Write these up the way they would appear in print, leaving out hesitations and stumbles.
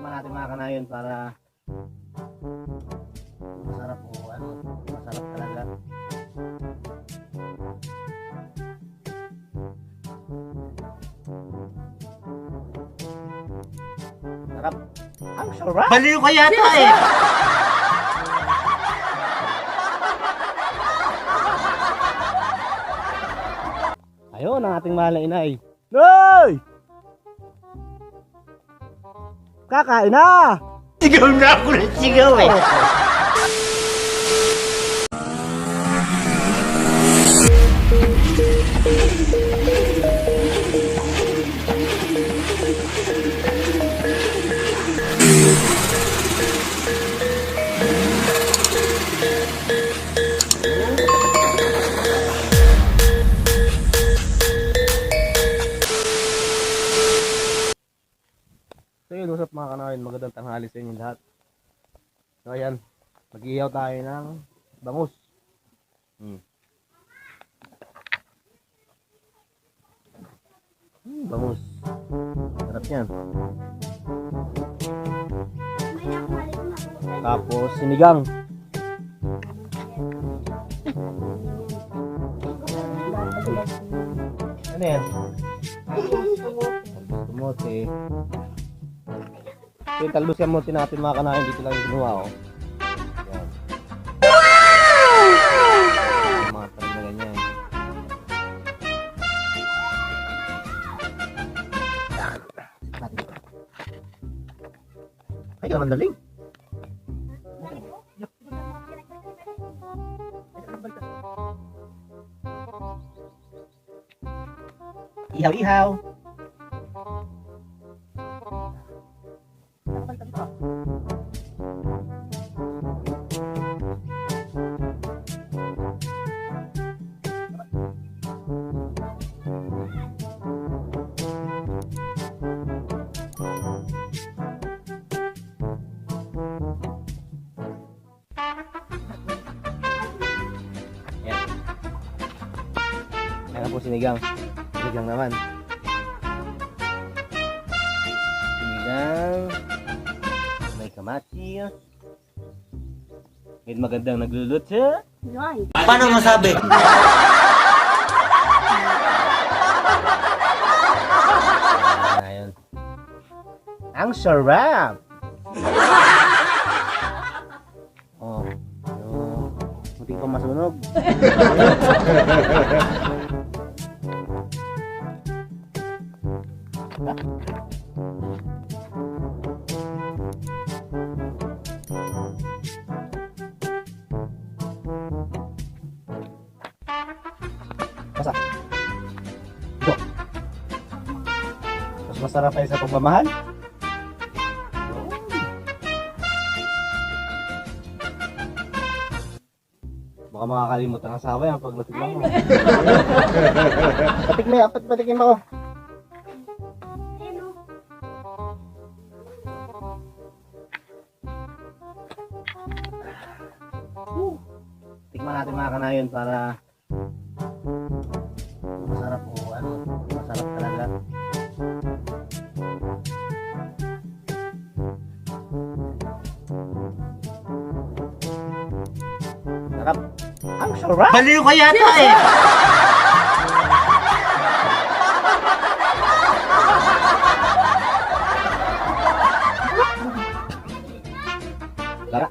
Tikman natin mga kanayon para masarap po. Masarap talaga. Sarap. Ang sarap! Baliw ka yata eh! Ayun ang ating mahal na inay. Hoy! Kakain na! Sigaw na ako ng sigaw eh! So yun, usap mga kanayon, magandang tanghali sa inyo lahat. So ayan, mag-ihaw tayo ng bangus. Bangus. Sarap yan. Tapos sinigang. Ano yan? Kamote. So yung talbos kamote natin mga kanayon, dito lang yung ginawa oh. Yan. Mga talim na ganyan. Ay, ang daling. Ihaw-ihaw. Yan. Ayan po sinigang. Sinigang naman. Sinigang. May kamatis. May magandang nagluluto. Paano masabi? Ayun. Ang sarap! Oh, munti pa masunog. Basta. Ito. Mas masarap ay sa pagmamahal. Baka makakalimutan ang asawa yan pag natignan mo. Patikman ako. Tikman natin mga kanayon para masarap po. Masarap talaga. Sarap. Ang sarap! Baliw ka yata eh! Lara.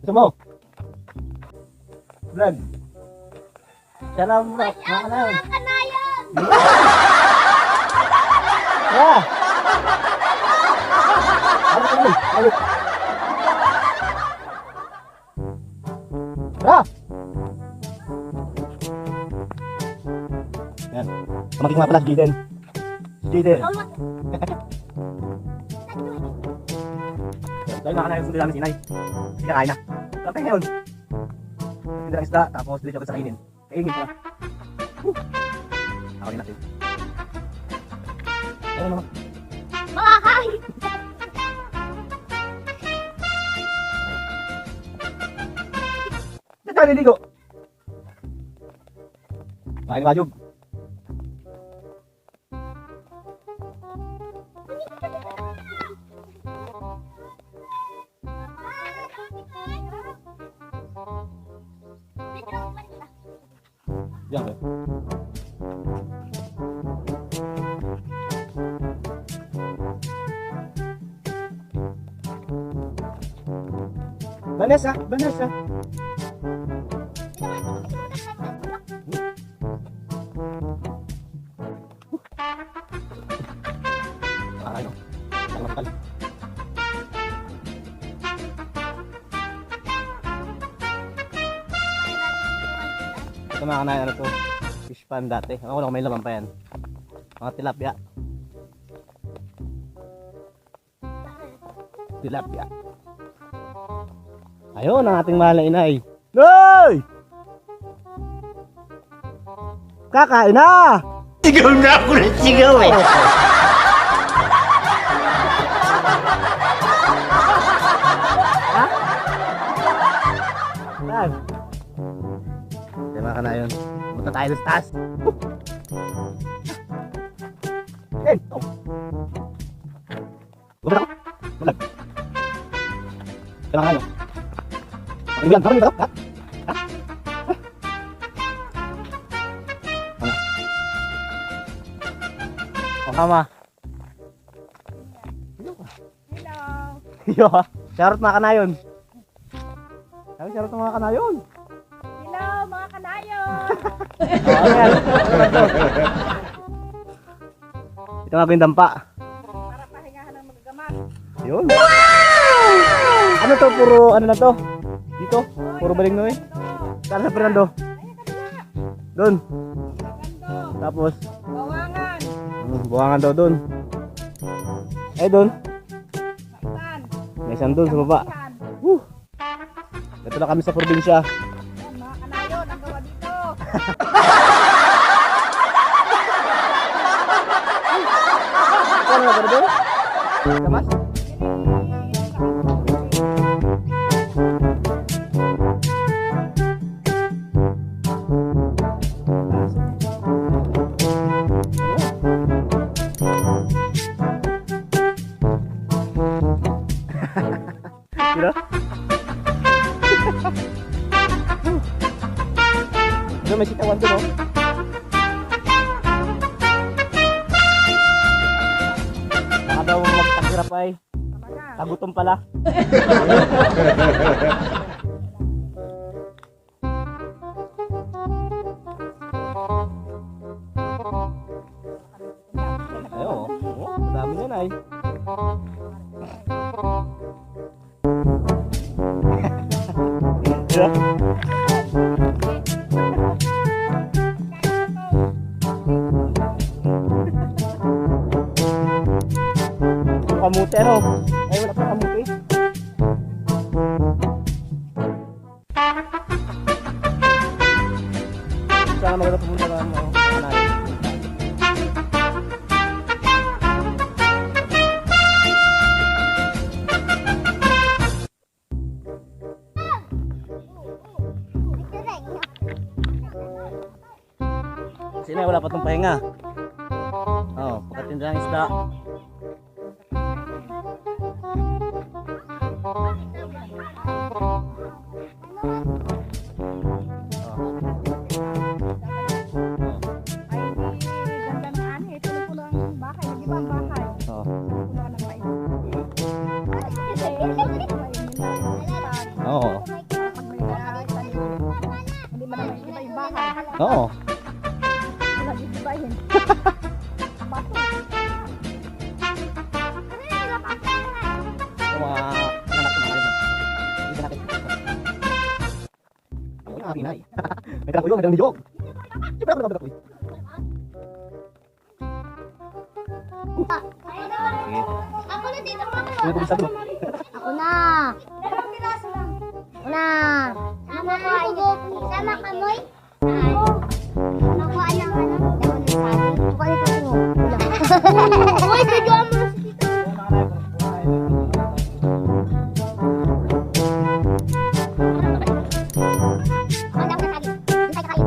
Gusto mo? Vlog. Sana mo. Nakakanayon. Yeah. Balik. Tara! Yan. Kamaging nga pala si Jaden. Si Jaden. Dahil nakanayon sundi namin si Inay. Hindi na kain na. Kapag ngayon. Hindi lang isda, tapos dito sa kainin. Kainin ko na. Ako rin natin. Ano naman? Makakain! Saan tayo niligo? Kain ka, Jub. Diyan ba? Vanessa, Vanessa. Ano? Tangan pala. Ito mga kanayan, ano to? Fish pan dati. Ako lang may laman pa yan. Mga tilapia. Tilapia. Ayun ang ating mahal na inay. Noy! Kakain na! Sigaw na ako ng sigaw eh. Saan? Diyan mga kanayon. Punta tayo sa taas. Eh! Oh! Gumita ko! Malag! Diyan mga kanayon. Pagbibilan, parang dito. Ha? Ha? Ano? O kama. Hello. Yo, charot mga kanayon. Sabi charot mga kanayon. Hello, mga kanayon. O, ano yan? Ito nga ko yung dampa. Para pahingahan ng magagamot. Yun. Ano to? Puro ano na to? Dito? Puro baling noy? Saan sa Fernando? Doon. Gando. Tapos, Bawangan. buwangan daw doon. Eh doon. Maitan. May isang doon sa baba. Yan. Ito na kami sa probinsya. Yan, mga kanayon. Ang gawa dito. Ano na doon? Kamas? Sino? Ano may sitawan doon, oh? Baka daw magtakirap ay. Tagutom pala. Ayo, oh, madami yan ay. Yung kamuti ano? Ay wala pa kamuti. Sana maganda pumunta ka mo. Sino wala pa tong pahinga? Oh, pagkatinda ng isda. Ay, ganda ng ani. Pulo-pulo ang bahay. Nag-iba ang bahay. Oh. Pulo ng mais. Oo. Pag may nakakita niyo, hindi man naman iba yung bahay. Oo. Wala gigibahin. Bato. Mga anak ko mga hindi natin. Ako na pinay. May trapo yun, may niyog. Siyempre ako na trapo. Ako na dito. Sino ko bisa doon? Ako na. Dalawang piraso lang. Ako na. Sama ko ay sama ka moy. Sama ko ay ang ano. Dahon ng saging. Ako ay patungo. Uy, video mo na si Tito. Ako na saging. Hindi tayo kakain.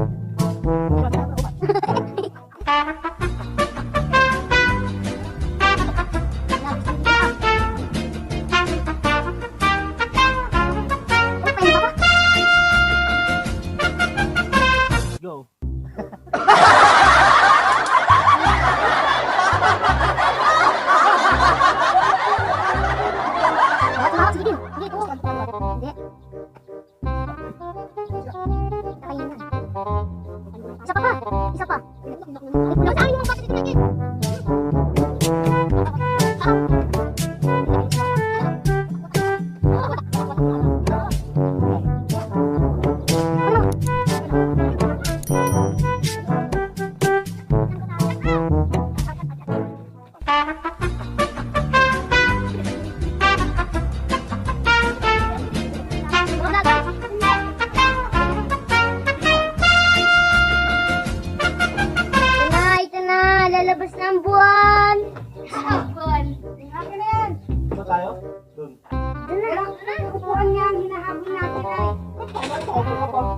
Oh,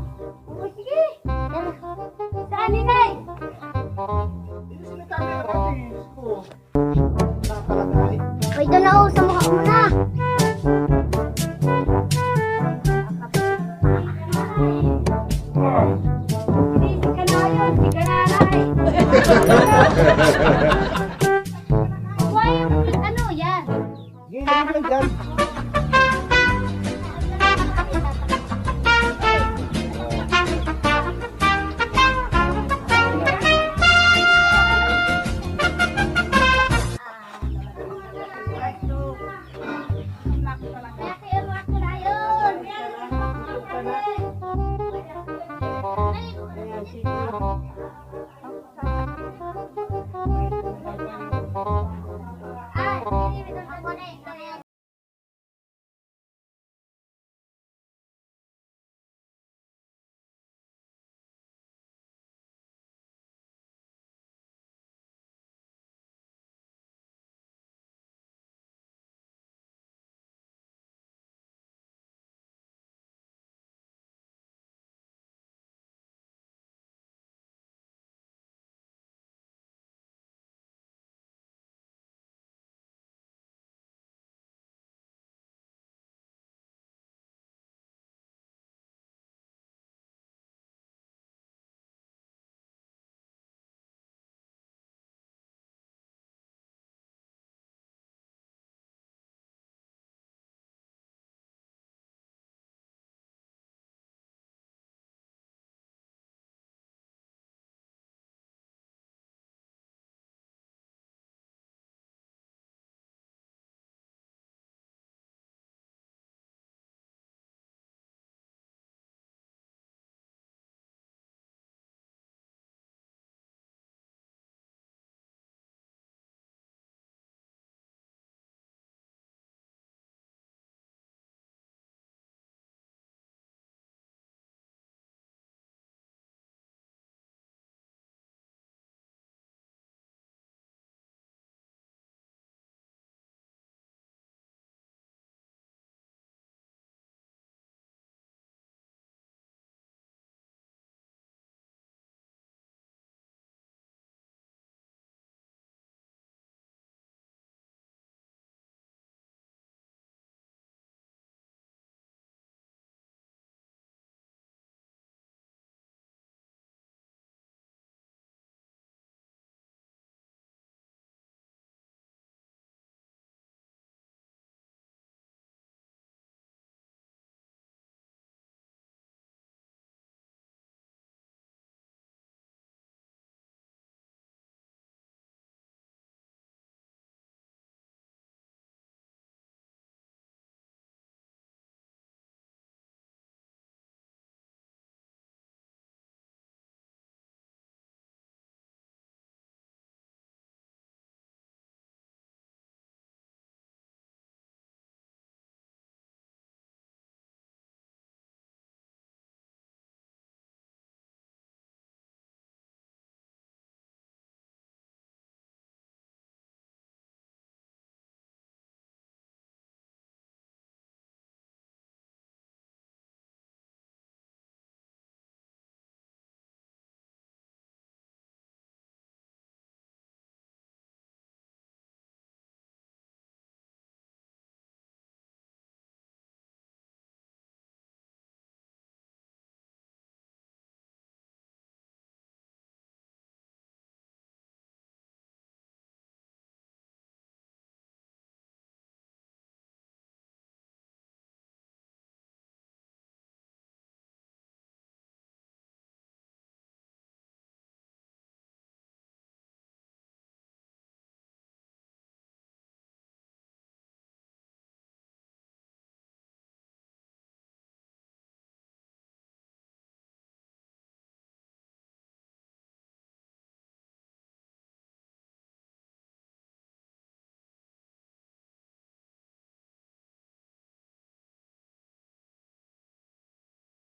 sige. Saan ni Nay? O, ito na oh, sa mukha mo na. Hindi, si Kanayon, si Kananay. Why, ano yan?